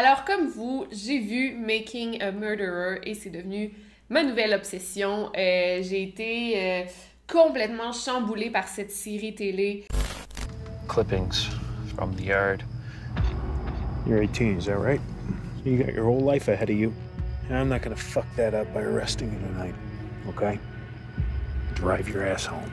Alors, comme vous, j'ai vu Making a Murderer et c'est devenu ma nouvelle obsession. J'ai été complètement chamboulée par cette série télé. Clippings from the yard. You're 18, is that right? You got your whole life ahead of you. And I'm not gonna fuck that up by arresting you tonight, okay? Drive your ass home.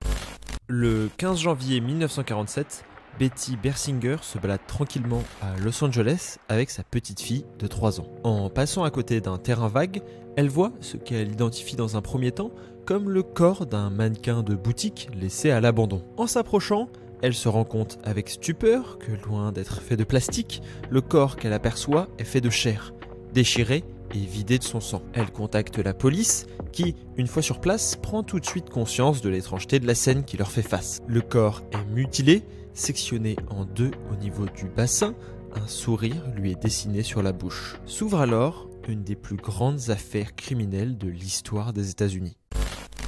Le 15 janvier 1947, Betty Bersinger se balade tranquillement à Los Angeles avec sa petite fille de 3 ans. En passant à côté d'un terrain vague, elle voit ce qu'elle identifie dans un premier temps comme le corps d'un mannequin de boutique laissé à l'abandon. En s'approchant, elle se rend compte avec stupeur que loin d'être fait de plastique, le corps qu'elle aperçoit est fait de chair, déchiré et vidé de son sang. Elle contacte la police qui, une fois sur place, prend tout de suite conscience de l'étrangeté de la scène qui leur fait face. Le corps est mutilé, sectionné en deux au niveau du bassin, un sourire lui est dessiné sur la bouche. S'ouvre alors une des plus grandes affaires criminelles de l'histoire des États-Unis.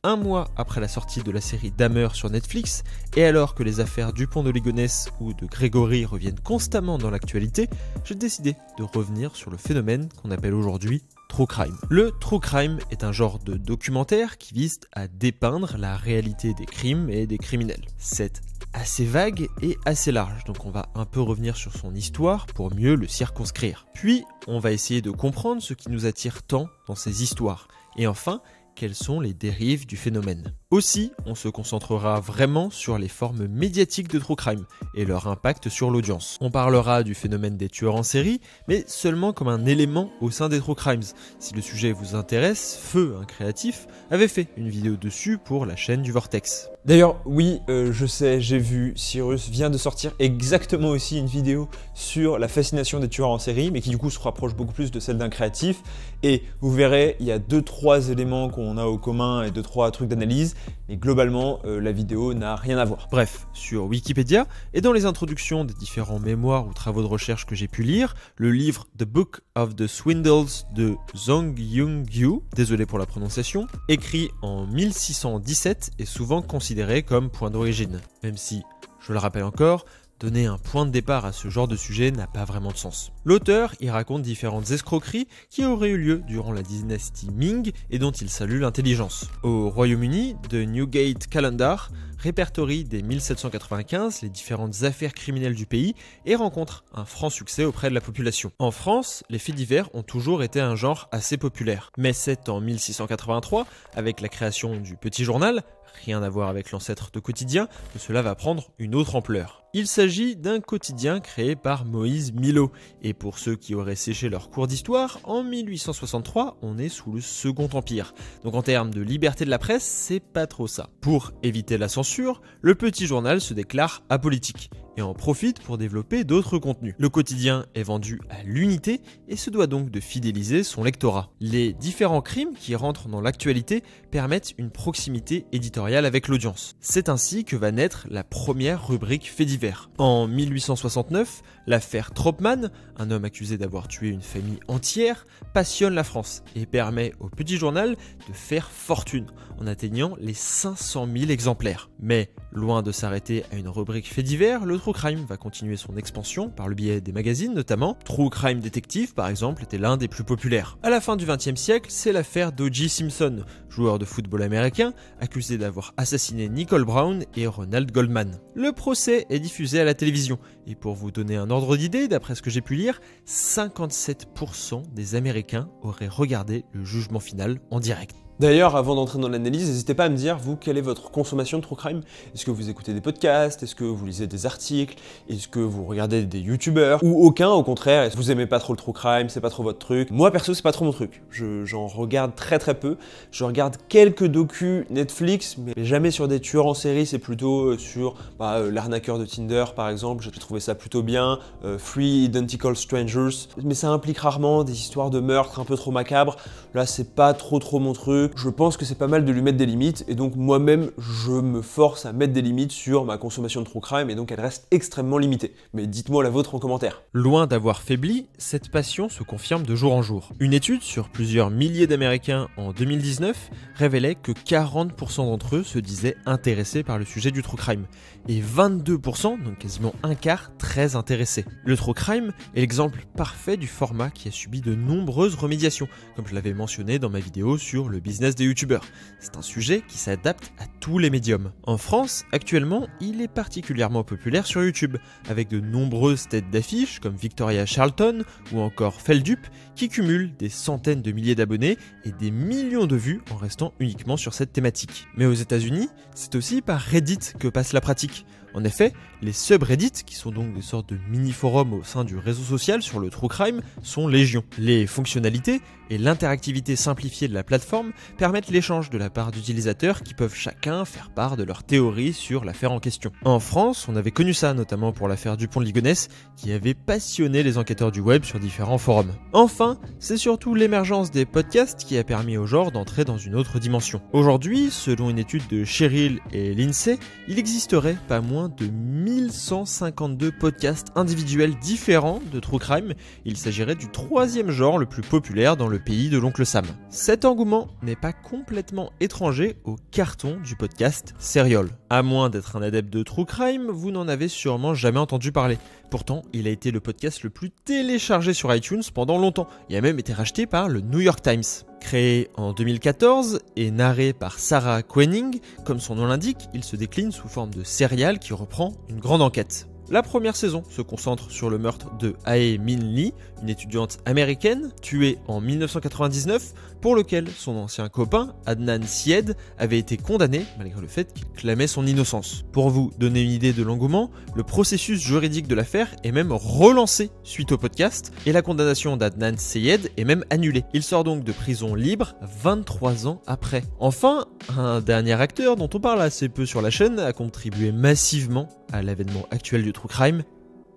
Un mois après la sortie de la série Dahmer sur Netflix, et alors que les affaires Dupont de Ligonnès ou de Grégory reviennent constamment dans l'actualité, j'ai décidé de revenir sur le phénomène qu'on appelle aujourd'hui True Crime. Le True Crime est un genre de documentaire qui vise à dépeindre la réalité des crimes et des criminels. C'est assez vague et assez large, donc on va un peu revenir sur son histoire pour mieux le circonscrire. Puis, on va essayer de comprendre ce qui nous attire tant dans ces histoires. Et enfin, quelles sont les dérives du phénomène. Aussi, on se concentrera vraiment sur les formes médiatiques de True Crime et leur impact sur l'audience. On parlera du phénomène des tueurs en série, mais seulement comme un élément au sein des True Crimes. Si le sujet vous intéresse, Feu, un créatif, avait fait une vidéo dessus pour la chaîne du Vortex. D'ailleurs, oui, je sais, j'ai vu, Cyrus vient de sortir exactement aussi une vidéo sur la fascination des tueurs en série, mais qui du coup se rapproche beaucoup plus de celle d'un créatif. Et vous verrez, il y a 2-3 éléments qu'on a au commun et 2-3 trucs d'analyse, mais globalement, la vidéo n'a rien à voir. Bref, sur Wikipédia et dans les introductions des différents mémoires ou travaux de recherche que j'ai pu lire, le livre The Book of the Swindles de Zhong Yung-gyu, désolé pour la prononciation, écrit en 1617 est souvent considéré comme point d'origine, même si, je le rappelle encore, donner un point de départ à ce genre de sujet n'a pas vraiment de sens. L'auteur y raconte différentes escroqueries qui auraient eu lieu durant la dynastie Ming et dont il salue l'intelligence. Au Royaume-Uni, The Newgate Calendar répertorie dès 1795 les différentes affaires criminelles du pays et rencontre un franc succès auprès de la population. En France, les faits divers ont toujours été un genre assez populaire. Mais c'est en 1683, avec la création du Petit Journal, rien à voir avec l'ancêtre de Quotidien, que cela va prendre une autre ampleur. Il s'agit d'un quotidien créé par Moïse Millot, et pour ceux qui auraient séché leur cours d'histoire, en 1863, on est sous le Second Empire. Donc en termes de liberté de la presse, c'est pas trop ça. Pour éviter la censure, le Petit Journal se déclare apolitique, et en profite pour développer d'autres contenus. Le quotidien est vendu à l'unité et se doit donc de fidéliser son lectorat. Les différents crimes qui rentrent dans l'actualité permettent une proximité éditoriale avec l'audience. C'est ainsi que va naître la première rubrique faits divers. En 1869, l'affaire Tropman, un homme accusé d'avoir tué une famille entière, passionne la France et permet au Petit Journal de faire fortune en atteignant les 500 000 exemplaires. Mais loin de s'arrêter à une rubrique faits divers, le True Crime va continuer son expansion par le biais des magazines notamment. True Crime Detective par exemple était l'un des plus populaires. À la fin du XXe siècle, c'est l'affaire d'O.J. Simpson, joueur de football américain, accusé d'avoir assassiné Nicole Brown et Ronald Goldman. Le procès est diffusé à la télévision et pour vous donner un ordre d'idée, d'après ce que j'ai pu lire, 57% des Américains auraient regardé le jugement final en direct. D'ailleurs, avant d'entrer dans l'analyse, n'hésitez pas à me dire, vous, quelle est votre consommation de True Crime? Est-ce que vous écoutez des podcasts? Est-ce que vous lisez des articles? Est-ce que vous regardez des youtubeurs? Ou aucun, au contraire, est-ce que vous aimez pas trop le True Crime, c'est pas trop votre truc? Moi, perso, c'est pas trop mon truc. J'en regarde très peu. Je regarde quelques docus Netflix, mais jamais sur des tueurs en série, c'est plutôt sur l'arnaqueur de Tinder, par exemple. J'ai trouvé ça plutôt bien. Three Identical Strangers. Mais ça implique rarement des histoires de meurtres un peu trop macabres. Là, c'est pas trop mon truc. que je pense que c'est pas mal de lui mettre des limites, et donc moi-même, je me force à mettre des limites sur ma consommation de true crime, et donc elle reste extrêmement limitée. Mais dites-moi la vôtre en commentaire. Loin d'avoir faibli, cette passion se confirme de jour en jour. Une étude sur plusieurs milliers d'Américains en 2019 révélait que 40% d'entre eux se disaient intéressés par le sujet du true crime, et 22%, donc quasiment un quart, très intéressés. Le true crime est l'exemple parfait du format qui a subi de nombreuses remédiations, comme je l'avais mentionné dans ma vidéo sur le business des youtubeurs. C'est un sujet qui s'adapte à tous les médiums. En France, actuellement, il est particulièrement populaire sur YouTube, avec de nombreuses têtes d'affiche comme Victoria Charlton ou encore Feldup, qui cumulent des centaines de milliers d'abonnés et des millions de vues en restant uniquement sur cette thématique. Mais aux États-Unis, c'est aussi par Reddit que passe la pratique. En effet, les subreddits, qui sont donc des sortes de mini-forums au sein du réseau social sur le true crime, sont légion. Les fonctionnalités et l'interactivité simplifiée de la plateforme permettent l'échange de la part d'utilisateurs qui peuvent chacun faire part de leurs théories sur l'affaire en question. En France, on avait connu ça notamment pour l'affaire Dupont de Ligonnès, qui avait passionné les enquêteurs du web sur différents forums. Enfin, c'est surtout l'émergence des podcasts qui a permis au genre d'entrer dans une autre dimension. Aujourd'hui, selon une étude de Cheryl et Lindsay, il existerait pas moins de 1152 podcasts individuels différents de true crime. Il s'agirait du troisième genre le plus populaire dans le pays de l'oncle Sam. Cet engouement n'est pas complètement étranger au carton du podcast Serial. À moins d'être un adepte de true crime, vous n'en avez sûrement jamais entendu parler. Pourtant, il a été le podcast le plus téléchargé sur iTunes pendant longtemps. Il a même été racheté par le New York Times. Créé en 2014 et narré par Sarah Koenig, comme son nom l'indique, il se décline sous forme de serial qui reprend une grande enquête. La première saison se concentre sur le meurtre de Ae Min Lee, une étudiante américaine tuée en 1999, pour lequel son ancien copain, Adnan Syed, avait été condamné malgré le fait qu'il clamait son innocence. Pour vous donner une idée de l'engouement, le processus juridique de l'affaire est même relancé suite au podcast, et la condamnation d'Adnan Syed est même annulée. Il sort donc de prison libre 23 ans après. Enfin, un dernier acteur dont on parle assez peu sur la chaîne a contribué massivement à l'avènement actuel du true crime,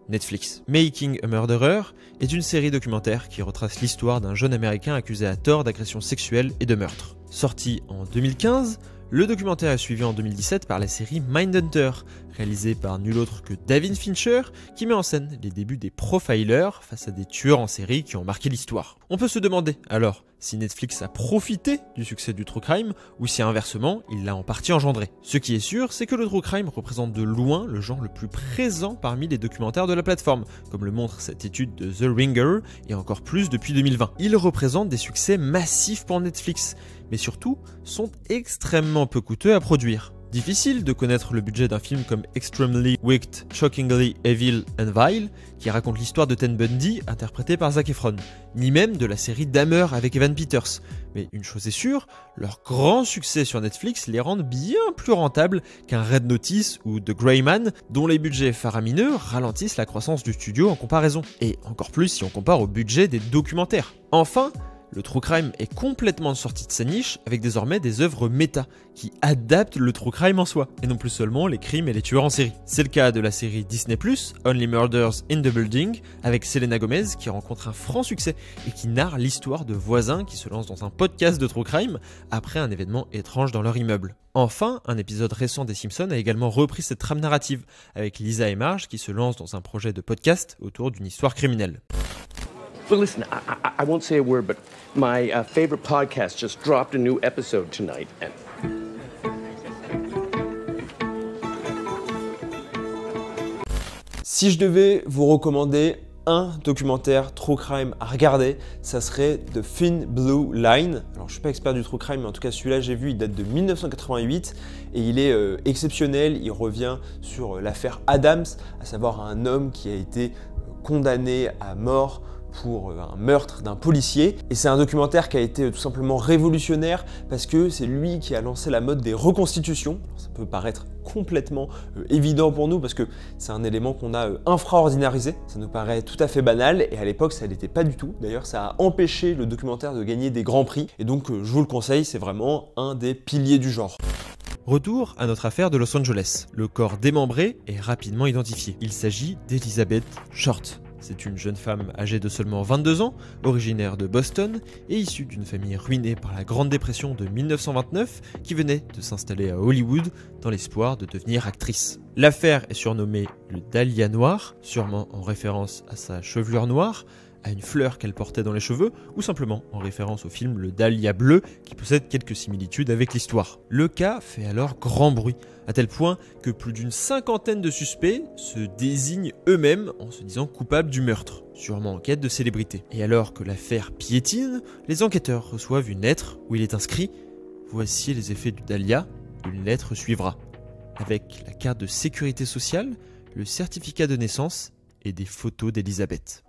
Netflix. Making a Murderer est une série documentaire qui retrace l'histoire d'un jeune américain accusé à tort d'agression sexuelle et de meurtre. Sorti en 2015, le documentaire est suivi en 2017 par la série Mindhunter, réalisée par nul autre que David Fincher, qui met en scène les débuts des profilers face à des tueurs en série qui ont marqué l'histoire. On peut se demander alors si Netflix a profité du succès du true crime ou si inversement il l'a en partie engendré. Ce qui est sûr, c'est que le true crime représente de loin le genre le plus présent parmi les documentaires de la plateforme, comme le montre cette étude de The Ringer et encore plus depuis 2020. Il représente des succès massifs pour Netflix, mais surtout sont extrêmement peu coûteux à produire. Difficile de connaître le budget d'un film comme Extremely Wicked, Shockingly Evil and Vile, qui raconte l'histoire de Ted Bundy, interprété par Zac Efron, ni même de la série Dahmer avec Evan Peters. Mais une chose est sûre, leur grand succès sur Netflix les rendent bien plus rentables qu'un Red Notice ou The Gray Man, dont les budgets faramineux ralentissent la croissance du studio en comparaison. Et encore plus si on compare au budget des documentaires. Enfin, le true crime est complètement sorti de sa niche avec désormais des œuvres méta qui adaptent le true crime en soi, et non plus seulement les crimes et les tueurs en série. C'est le cas de la série Disney+, Only Murders in the Building, avec Selena Gomez qui rencontre un franc succès et qui narre l'histoire de voisins qui se lancent dans un podcast de true crime après un événement étrange dans leur immeuble. Enfin, un épisode récent des Simpsons a également repris cette trame narrative, avec Lisa et Marge qui se lancent dans un projet de podcast autour d'une histoire criminelle. Well, listen, I won't say a word, but my favorite podcast just dropped a new episode tonight. And si je devais vous recommander un documentaire true crime à regarder, ça serait The Thin Blue Line. Alors je suis pas expert du true crime, mais en tout cas celui-là j'ai vu, il date de 1988 et il est exceptionnel. Il revient sur l'affaire Adams, à savoir un homme qui a été condamné à mort pour un meurtre d'un policier. Et c'est un documentaire qui a été tout simplement révolutionnaire parce que c'est lui qui a lancé la mode des reconstitutions. Alors, ça peut paraître complètement évident pour nous parce que c'est un élément qu'on a infraordinarisé. Ça nous paraît tout à fait banal et à l'époque ça l'était pas du tout. D'ailleurs ça a empêché le documentaire de gagner des grands prix et donc je vous le conseille, c'est vraiment un des piliers du genre. Retour à notre affaire de Los Angeles. Le corps démembré est rapidement identifié. Il s'agit d'Elizabeth Short. C'est une jeune femme âgée de seulement 22 ans, originaire de Boston et issue d'une famille ruinée par la Grande Dépression de 1929 qui venait de s'installer à Hollywood dans l'espoir de devenir actrice. L'affaire est surnommée le Dahlia noir, sûrement en référence à sa chevelure noire, à une fleur qu'elle portait dans les cheveux, ou simplement en référence au film Le Dahlia bleu, qui possède quelques similitudes avec l'histoire. Le cas fait alors grand bruit, à tel point que plus d'une cinquantaine de suspects se désignent eux-mêmes en se disant coupables du meurtre, sûrement en quête de célébrité. Et alors que l'affaire piétine, les enquêteurs reçoivent une lettre où il est inscrit « Voici les effets du Dahlia, une lettre suivra », avec la carte de sécurité sociale, le certificat de naissance et des photos d'Elisabeth.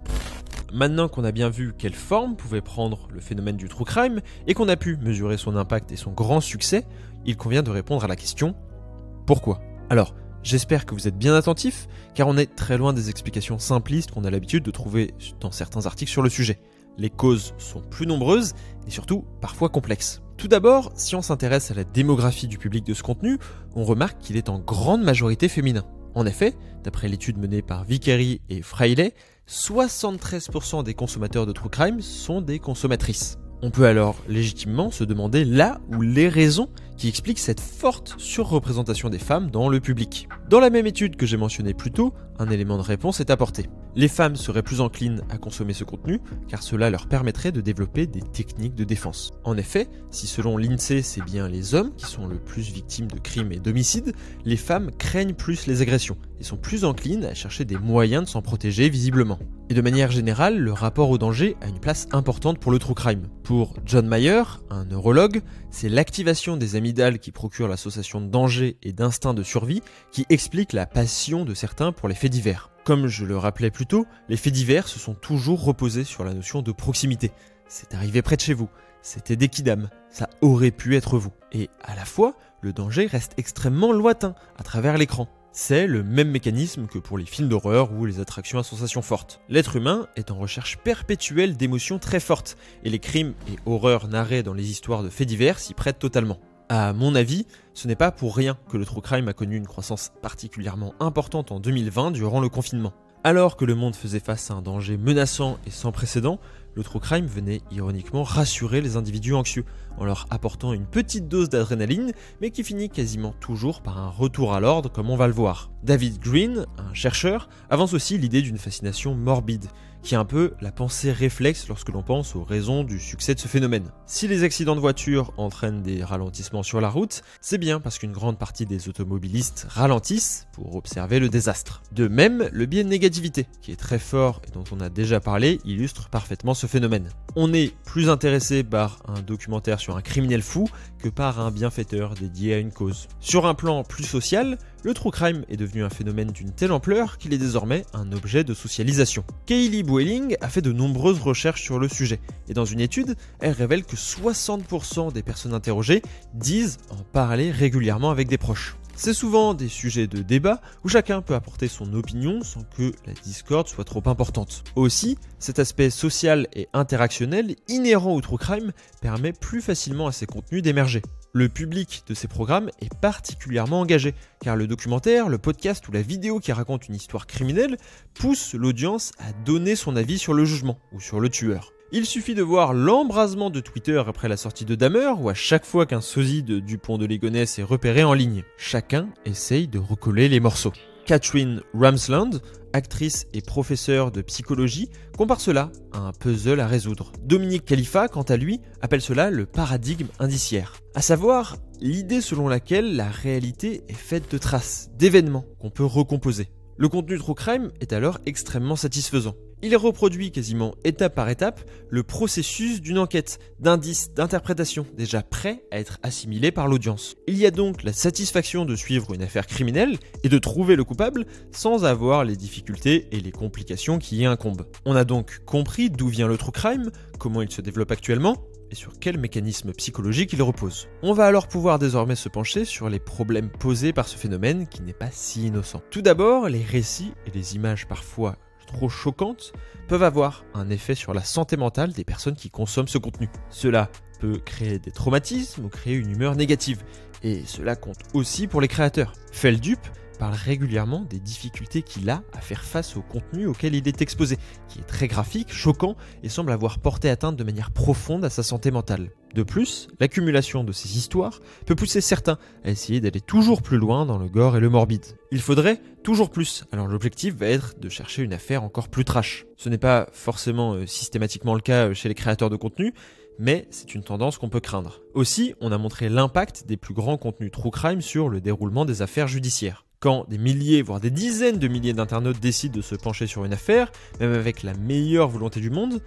Maintenant qu'on a bien vu quelle forme pouvait prendre le phénomène du true crime et qu'on a pu mesurer son impact et son grand succès, il convient de répondre à la question « Pourquoi ?» Alors, j'espère que vous êtes bien attentifs, car on est très loin des explications simplistes qu'on a l'habitude de trouver dans certains articles sur le sujet. Les causes sont plus nombreuses et surtout parfois complexes. Tout d'abord, si on s'intéresse à la démographie du public de ce contenu, on remarque qu'il est en grande majorité féminin. En effet, d'après l'étude menée par Vickery et Freiley, 73% des consommateurs de true crime sont des consommatrices. On peut alors légitimement se demander là où les raisons qui expliquent cette forte surreprésentation des femmes dans le public. Dans la même étude que j'ai mentionnée plus tôt, un élément de réponse est apporté. Les femmes seraient plus enclines à consommer ce contenu car cela leur permettrait de développer des techniques de défense. En effet, si selon l'INSEE c'est bien les hommes qui sont le plus victimes de crimes et d'homicides, les femmes craignent plus les agressions et sont plus enclines à chercher des moyens de s'en protéger visiblement. Et de manière générale, le rapport au danger a une place importante pour le true crime. Pour John Mayer, un neurologue, c'est l'activation des amygdales qui procure l'association de danger et d'instinct de survie qui explique la passion de certains pour les faits divers. Comme je le rappelais plus tôt, les faits divers se sont toujours reposés sur la notion de proximité. C'est arrivé près de chez vous, c'était des kidams, ça aurait pu être vous. Et à la fois, le danger reste extrêmement lointain à travers l'écran. C'est le même mécanisme que pour les films d'horreur ou les attractions à sensations fortes. L'être humain est en recherche perpétuelle d'émotions très fortes, et les crimes et horreurs narrés dans les histoires de faits divers s'y prêtent totalement. À mon avis, ce n'est pas pour rien que le true crime a connu une croissance particulièrement importante en 2020 durant le confinement. Alors que le monde faisait face à un danger menaçant et sans précédent, le true crime venait ironiquement rassurer les individus anxieux, en leur apportant une petite dose d'adrénaline, mais qui finit quasiment toujours par un retour à l'ordre comme on va le voir. David Green, un chercheur, avance aussi l'idée d'une fascination morbide, qui est un peu la pensée réflexe lorsque l'on pense aux raisons du succès de ce phénomène. Si les accidents de voiture entraînent des ralentissements sur la route, c'est bien parce qu'une grande partie des automobilistes ralentissent pour observer le désastre. De même, le biais de négativité, qui est très fort et dont on a déjà parlé, illustre parfaitement ce phénomène. On est plus intéressé par un documentaire sur un criminel fou que par un bienfaiteur dédié à une cause. Sur un plan plus social, le true crime est devenu un phénomène d'une telle ampleur qu'il est désormais un objet de socialisation. Kaylee Boeling a fait de nombreuses recherches sur le sujet, et dans une étude, elle révèle que 60% des personnes interrogées disent en parler régulièrement avec des proches. C'est souvent des sujets de débat où chacun peut apporter son opinion sans que la discorde soit trop importante. Aussi, cet aspect social et interactionnel inhérent au true crime permet plus facilement à ces contenus d'émerger. Le public de ces programmes est particulièrement engagé, car le documentaire, le podcast ou la vidéo qui raconte une histoire criminelle pousse l'audience à donner son avis sur le jugement ou sur le tueur. Il suffit de voir l'embrasement de Twitter après la sortie de Dahmer ou à chaque fois qu'un sosie de Dupont de Ligonnès est repéré en ligne. Chacun essaye de recoller les morceaux. Catherine Ramsland, actrice et professeure de psychologie, compare cela à un puzzle à résoudre. Dominique Khalifa, quant à lui, appelle cela le paradigme indiciaire. À savoir, l'idée selon laquelle la réalité est faite de traces, d'événements qu'on peut recomposer. Le contenu true crime est alors extrêmement satisfaisant. Il reproduit quasiment étape par étape le processus d'une enquête, d'indices, d'interprétations déjà prêts à être assimilés par l'audience. Il y a donc la satisfaction de suivre une affaire criminelle et de trouver le coupable sans avoir les difficultés et les complications qui y incombent. On a donc compris d'où vient le true crime, comment il se développe actuellement et sur quel mécanisme psychologique il repose. On va alors pouvoir désormais se pencher sur les problèmes posés par ce phénomène qui n'est pas si innocent. Tout d'abord, les récits et les images parfois trop choquantes peuvent avoir un effet sur la santé mentale des personnes qui consomment ce contenu. Cela peut créer des traumatismes ou créer une humeur négative, et cela compte aussi pour les créateurs. Feldup, parle régulièrement des difficultés qu'il a à faire face au contenu auquel il est exposé, qui est très graphique, choquant et semble avoir porté atteinte de manière profonde à sa santé mentale. De plus, l'accumulation de ces histoires peut pousser certains à essayer d'aller toujours plus loin dans le gore et le morbide. Il faudrait toujours plus, alors l'objectif va être de chercher une affaire encore plus trash. Ce n'est pas forcément systématiquement le cas chez les créateurs de contenu, mais c'est une tendance qu'on peut craindre. Aussi, on a montré l'impact des plus grands contenus true crime sur le déroulement des affaires judiciaires. Quand des milliers, voire des dizaines de milliers d'internautes décident de se pencher sur une affaire, même avec la meilleure volonté du monde,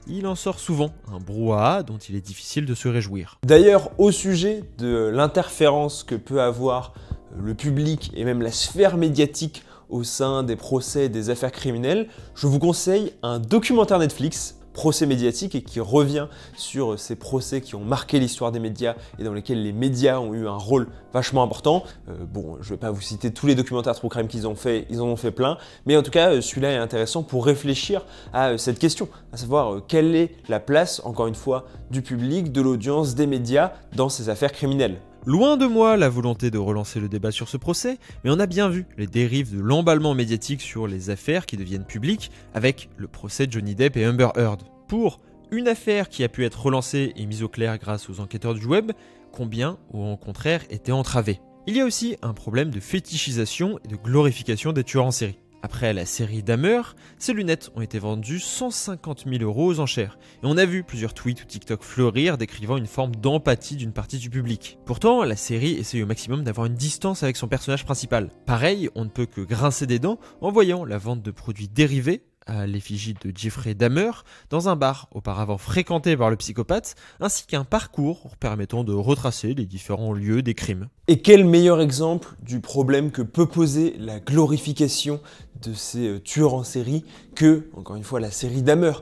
il en sort souvent un brouhaha dont il est difficile de se réjouir. D'ailleurs, au sujet de l'interférence que peut avoir le public et même la sphère médiatique au sein des procès et des affaires criminelles, je vous conseille un documentaire Netflix, Procès médiatique, et qui revient sur ces procès qui ont marqué l'histoire des médias et dans lesquels les médias ont eu un rôle vachement important. Bon, je ne vais pas vous citer tous les documentaires true crime qu'ils ont fait, ils en ont fait plein, mais en tout cas, celui-là est intéressant pour réfléchir à cette question, à savoir quelle est la place, encore une fois, du public, de l'audience, des médias dans ces affaires criminelles. Loin de moi la volonté de relancer le débat sur ce procès, mais on a bien vu les dérives de l'emballement médiatique sur les affaires qui deviennent publiques avec le procès de Johnny Depp et Amber Heard. Pour une affaire qui a pu être relancée et mise au clair grâce aux enquêteurs du web, combien ont au contraire été entravés? Il y a aussi un problème de fétichisation et de glorification des tueurs en série. Après la série Dahmer, ces lunettes ont été vendues 150 000 € aux enchères. Et on a vu plusieurs tweets ou TikTok fleurir décrivant une forme d'empathie d'une partie du public. Pourtant, la série essaye au maximum d'avoir une distance avec son personnage principal. Pareil, on ne peut que grincer des dents en voyant la vente de produits dérivés à l'effigie de Jeffrey Dahmer dans un bar auparavant fréquenté par le psychopathe, ainsi qu'un parcours permettant de retracer les différents lieux des crimes. Et quel meilleur exemple du problème que peut poser la glorification de ces tueurs en série que, encore une fois, la série Dahmer.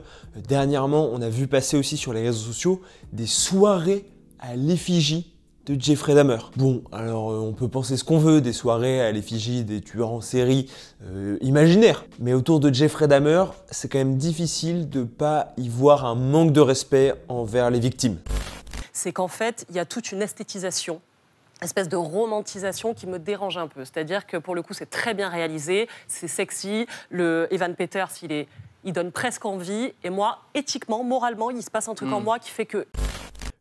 Dernièrement, on a vu passer aussi sur les réseaux sociaux des soirées à l'effigie de Jeffrey Dahmer. Bon, alors on peut penser ce qu'on veut des soirées à l'effigie des tueurs en série imaginaires, mais autour de Jeffrey Dahmer, c'est quand même difficile de pas y voir un manque de respect envers les victimes. C'est qu'en fait, il y a toute une esthétisation, espèce de romantisation qui me dérange un peu. C'est-à-dire que pour le coup, c'est très bien réalisé, c'est sexy, le Evan Peters, il donne presque envie, et moi, éthiquement, moralement, il se passe un truc en moi qui fait que...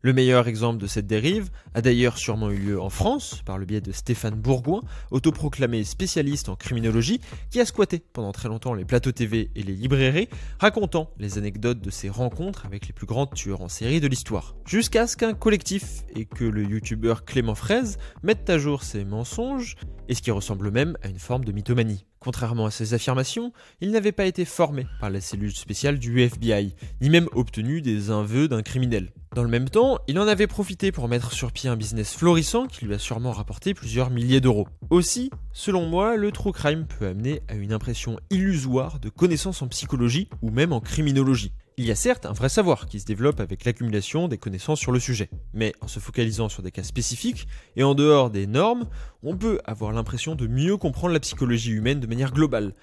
Le meilleur exemple de cette dérive a d'ailleurs sûrement eu lieu en France, par le biais de Stéphane Bourgoin, autoproclamé spécialiste en criminologie, qui a squatté pendant très longtemps les plateaux TV et les librairies, racontant les anecdotes de ses rencontres avec les plus grands tueurs en série de l'histoire. Jusqu'à ce qu'un collectif et que le youtubeur Clément Fraise mettent à jour ses mensonges, et ce qui ressemble même à une forme de mythomanie. Contrairement à ses affirmations, il n'avait pas été formé par la cellule spéciale du FBI, ni même obtenu des aveux d'un criminel. Dans le même temps, il en avait profité pour mettre sur pied un business florissant qui lui a sûrement rapporté plusieurs milliers d'euros. Aussi, selon moi, le true crime peut amener à une impression illusoire de connaissances en psychologie ou même en criminologie. Il y a certes un vrai savoir qui se développe avec l'accumulation des connaissances sur le sujet, mais en se focalisant sur des cas spécifiques et en dehors des normes, on peut avoir l'impression de mieux comprendre la psychologie humaine de manière globale.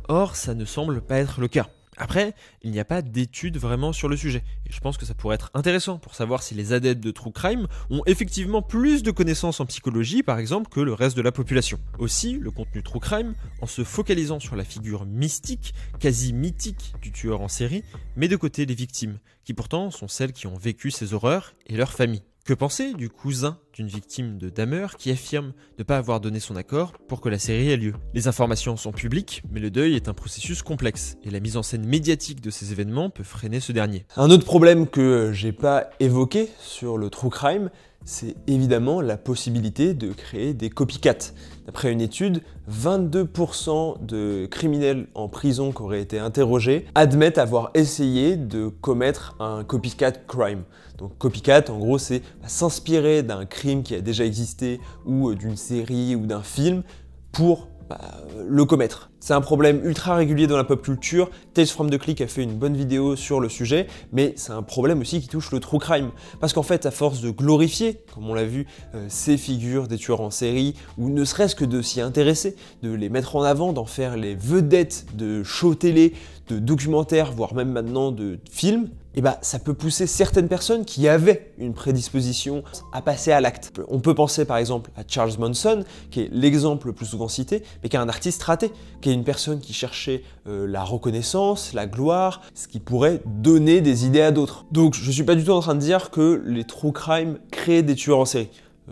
Or, ça ne semble pas être le cas. Après, il n'y a pas d'études vraiment sur le sujet, et je pense que ça pourrait être intéressant pour savoir si les adeptes de true crime ont effectivement plus de connaissances en psychologie, par exemple, que le reste de la population. Aussi, le contenu true crime, en se focalisant sur la figure mystique, quasi mythique du tueur en série, met de côté les victimes, qui pourtant sont celles qui ont vécu ces horreurs et leurs familles. Que penser du cousin d'une victime de Dahmer qui affirme ne pas avoir donné son accord pour que la série ait lieu? Les informations sont publiques, mais le deuil est un processus complexe, et la mise en scène médiatique de ces événements peut freiner ce dernier. Un autre problème que j'ai pas évoqué sur le true crime, c'est évidemment la possibilité de créer des copycats. D'après une étude, 22% de criminels en prison qui auraient été interrogés admettent avoir essayé de commettre un copycat crime. Donc copycat, en gros, c'est s'inspirer d'un crime qui a déjà existé ou d'une série ou d'un film pour le commettre. C'est un problème ultra régulier dans la pop culture. Tales from the Click a fait une bonne vidéo sur le sujet, mais c'est un problème aussi qui touche le true crime. Parce qu'en fait, à force de glorifier, comme on l'a vu, ces figures des tueurs en série, ou ne serait-ce que de s'y intéresser, de les mettre en avant, d'en faire les vedettes de shows télé, de documentaires, voire même maintenant de films, et bah ça peut pousser certaines personnes qui avaient une prédisposition à passer à l'acte. On peut penser par exemple à Charles Manson, qui est l'exemple le plus souvent cité, mais qui est un artiste raté, qui est une personne qui cherchait la reconnaissance, la gloire, ce qui pourrait donner des idées à d'autres. Donc je suis pas du tout en train de dire que les true crime créent des tueurs en série.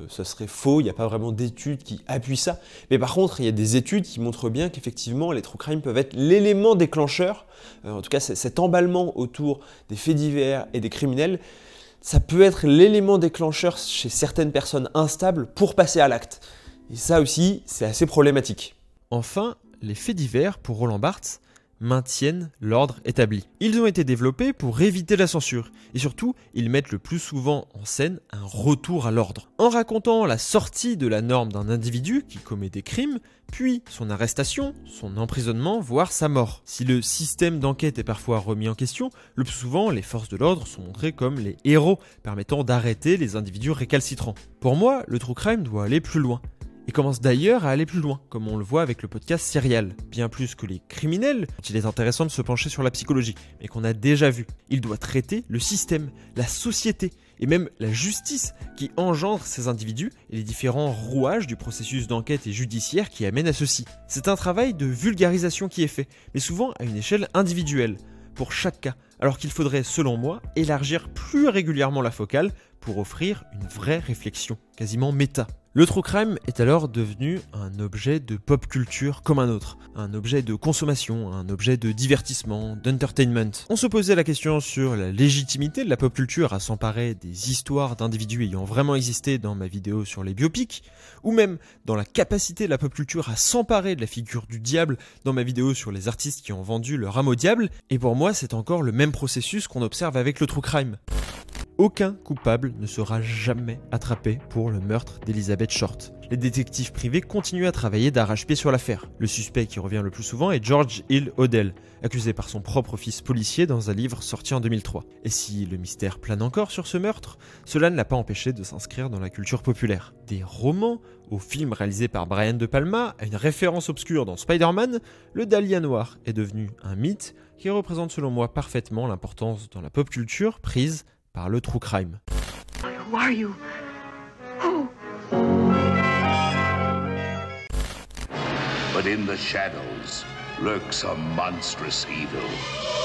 Ça serait faux, il n'y a pas vraiment d'études qui appuient ça. Mais par contre, il y a des études qui montrent bien qu'effectivement, les true crime peuvent être l'élément déclencheur, en tout cas cet emballement autour des faits divers et des criminels, ça peut être l'élément déclencheur chez certaines personnes instables pour passer à l'acte. Et ça aussi, c'est assez problématique. Enfin, les faits divers, pour Roland Barthes, maintiennent l'ordre établi. Ils ont été développés pour éviter la censure, et surtout, ils mettent le plus souvent en scène un retour à l'ordre. En racontant la sortie de la norme d'un individu qui commet des crimes, puis son arrestation, son emprisonnement, voire sa mort. Si le système d'enquête est parfois remis en question, le plus souvent, les forces de l'ordre sont montrées comme les héros, permettant d'arrêter les individus récalcitrants. Pour moi, le true crime doit aller plus loin. Et commence d'ailleurs à aller plus loin, comme on le voit avec le podcast Serial. Bien plus que les criminels, il est intéressant de se pencher sur la psychologie, mais qu'on a déjà vu. Il doit traiter le système, la société, et même la justice qui engendre ces individus et les différents rouages du processus d'enquête et judiciaire qui amènent à ceci. C'est un travail de vulgarisation qui est fait, mais souvent à une échelle individuelle, pour chaque cas, alors qu'il faudrait, selon moi, élargir plus régulièrement la focale pour offrir une vraie réflexion, quasiment méta. Le true crime est alors devenu un objet de pop culture comme un autre, un objet de consommation, un objet de divertissement, d'entertainment. On se posait la question sur la légitimité de la pop culture à s'emparer des histoires d'individus ayant vraiment existé dans ma vidéo sur les biopics, ou même dans la capacité de la pop culture à s'emparer de la figure du diable dans ma vidéo sur les artistes qui ont vendu leur âme au diable, et pour moi c'est encore le même processus qu'on observe avec le true crime. Aucun coupable ne sera jamais attrapé pour le meurtre d'Elizabeth Short. Les détectives privés continuent à travailler d'arrache-pied sur l'affaire. Le suspect qui revient le plus souvent est George Hill Odell, accusé par son propre fils policier dans un livre sorti en 2003. Et si le mystère plane encore sur ce meurtre, cela ne l'a pas empêché de s'inscrire dans la culture populaire. Des romans au film réalisé par Brian De Palma, à une référence obscure dans Spider-Man, le Dahlia noir est devenu un mythe qui représente selon moi parfaitement l'importance dans la pop culture prise par le true crime. Who are you? Who? But in the shadows lurks a monstrous evil.